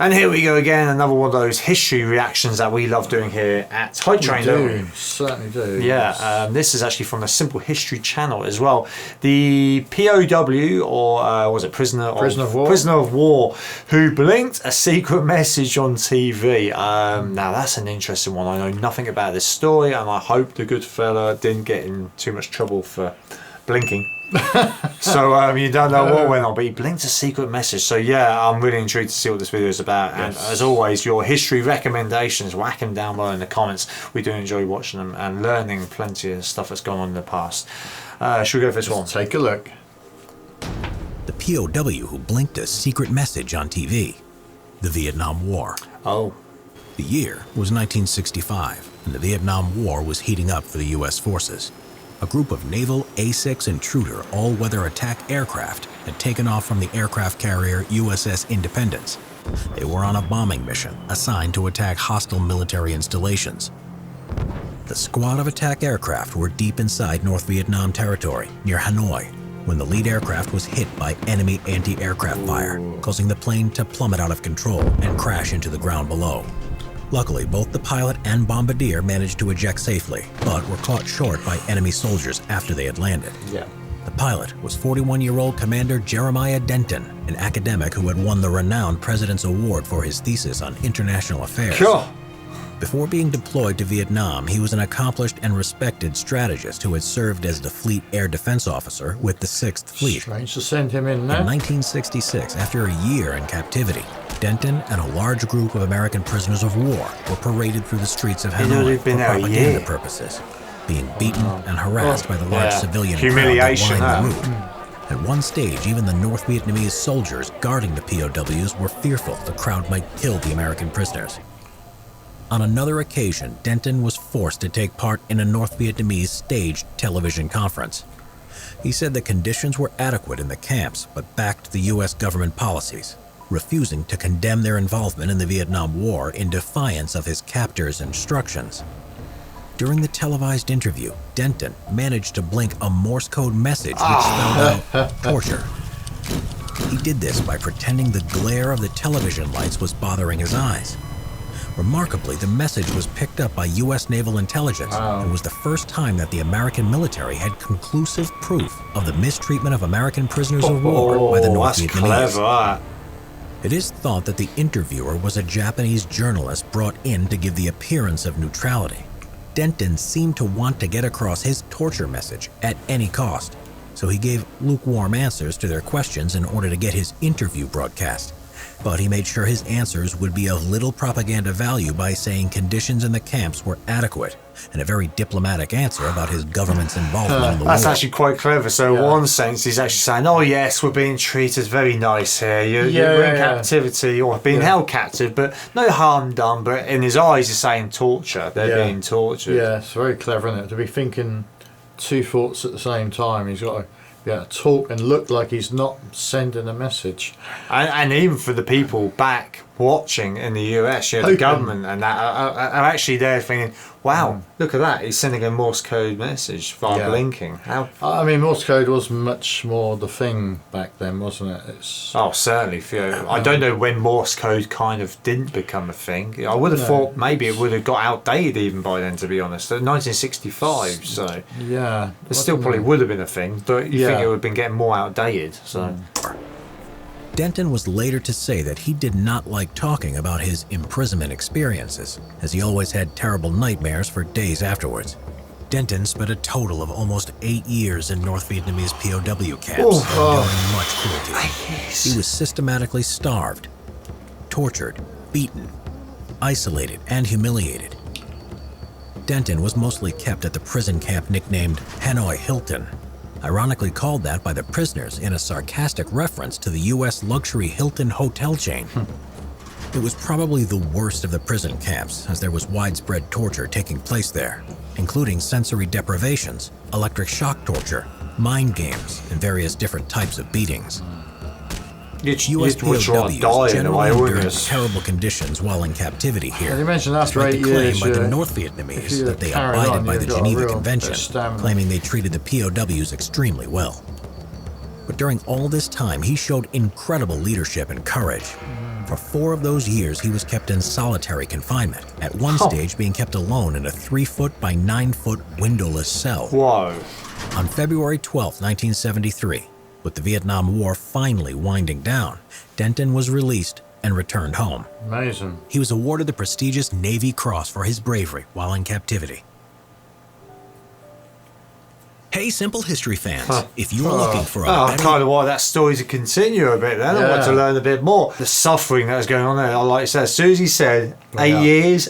And here we go again, another one of those history reactions that we love doing here at HypeTrain, don't we? Certainly do. Yeah, this is actually from the Simple History channel as well. The POW, or was it Prisoner of War, who blinked a secret message on TV. Now that's an interesting one. I know nothing about this story, and I hope the good fella didn't get in too much trouble for blinking. So you don't know what went on, but he blinked a secret message. So yeah, I'm really intrigued to see what this video is about. And as always, your history recommendations, whack them down below in the comments. We do enjoy watching them and learning plenty of stuff that's gone on in the past. Should we go for this one? Take a look. The POW who blinked a secret message on TV. The Vietnam War. Oh. The year was 1965, and the Vietnam War was heating up for the U.S. forces. A group of naval A-6 intruder all-weather attack aircraft had taken off from the aircraft carrier USS Independence. They were on a bombing mission assigned to attack hostile military installations. The squad of attack aircraft were deep inside North Vietnam territory near Hanoi when the lead aircraft was hit by enemy anti-aircraft fire, causing the plane to plummet out of control and crash into the ground below. Luckily, both the pilot and bombardier managed to eject safely, but were caught short by enemy soldiers after they had landed. Yeah. The pilot was 41-year-old Commander Jeremiah Denton, an academic who had won the renowned President's Award for his thesis on international affairs. Sure. Before being deployed to Vietnam, he was an accomplished and respected strategist who had served as the Fleet Air Defense Officer with the 6th Fleet. Strange to send him in now. In 1966, after a year in captivity, Denton and a large group of American prisoners of war were paraded through the streets of Hanoi for propaganda purposes, being beaten and harassed by the large civilian humiliation. crowd that lined the route. At one stage, even the North Vietnamese soldiers guarding the POWs were fearful the crowd might kill the American prisoners. On another occasion, Denton was forced to take part in a North Vietnamese staged television conference. He said the conditions were adequate in the camps, but backed the U.S. government policies, refusing to condemn their involvement in the Vietnam War in defiance of his captors' instructions. During the televised interview, Denton managed to blink a Morse code message which spelled out torture. He did this by pretending the glare of the television lights was bothering his eyes. Remarkably, the message was picked up by U.S. naval intelligence and was the first time that the American military had conclusive proof of the mistreatment of American prisoners of war by the North Vietnamese. Clever. It is thought that the interviewer was a Japanese journalist brought in to give the appearance of neutrality. Denton seemed to want to get across his torture message at any cost, so he gave lukewarm answers to their questions in order to get his interview broadcast. But he made sure his answers would be of little propaganda value by saying conditions in the camps were adequate, and a very diplomatic answer about his government's involvement in the war. That's actually quite clever. So in one sense, he's actually saying, oh yes, we're being treated very nice here. You're in captivity or being held captive, but no harm done. But in his eyes, he's saying torture. They're being tortured. Yeah, it's very clever, isn't it? To be thinking two thoughts at the same time. He's got to talk and look like he's not sending a message. And even for the people back watching in the US, the government and that are actually there thinking, wow, look at that, he's sending a Morse code message via blinking. How? I mean, Morse code was much more the thing back then, wasn't it? Oh, certainly. I don't know when Morse code kind of didn't become a thing. I would have thought maybe it would have got outdated even by then, to be honest. 1965, so yeah, it still probably would have been a thing, but you think it would have been getting more outdated. So. Denton was later to say that he did not like talking about his imprisonment experiences, as he always had terrible nightmares for days afterwards. Denton spent a total of almost 8 years in North Vietnamese POW camps, enduring much cruelty. He was systematically starved, tortured, beaten, isolated, and humiliated. Denton was mostly kept at the prison camp nicknamed Hanoi Hilton, ironically called that by the prisoners in a sarcastic reference to the U.S. luxury Hilton hotel chain. It was probably the worst of the prison camps, as there was widespread torture taking place there, including sensory deprivations, electric shock torture, mind games, and various different types of beatings. U.S. POWs generally endured terrible conditions while in captivity here. You mentioned after 8 years, by the North Vietnamese that they abided by the Geneva Convention, claiming they treated the POWs extremely well. But during all this time, he showed incredible leadership and courage. For 4 of those years, he was kept in solitary confinement, at one stage being kept alone in a 3-foot by 9-foot windowless cell. Whoa. On February 12, 1973, with the Vietnam War finally winding down, Denton was released and returned home. Amazing. He was awarded the prestigious Navy Cross for his bravery while in captivity. Hey, Simple History fans, if you're looking for a kind of why that story to continue a bit then. I want to learn a bit more. The suffering that was going on there, like you said, Susie said 8 years,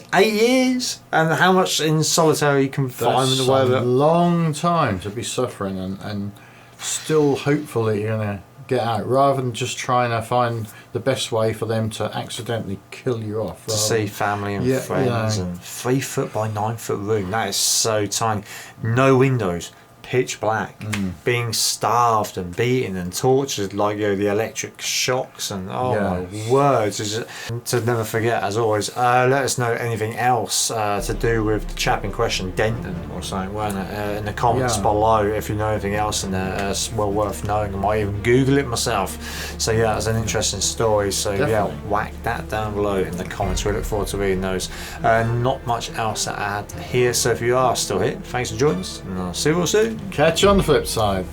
and how much in solitary confinement? That's a long time to be suffering and still hopefully you're going to get out, rather than just trying to find the best way for them to accidentally kill you off. To see family and friends, and 3-foot by 9-foot room, that is so tiny. No windows. Pitch black, being starved and beaten and tortured, like the electric shocks and my words, is to never forget. As always, let us know anything else to do with the chap in question, Denton or something, weren't it? In the comments below, if you know anything else in there, it's well worth knowing. I might even Google it myself. So yeah, it's an interesting story. So definitely. Whack that down below in the comments. We look forward to reading those. Not much else to add here. So if you are still here, thanks for joining us, and I'll see you all soon. Catch you on the flip side.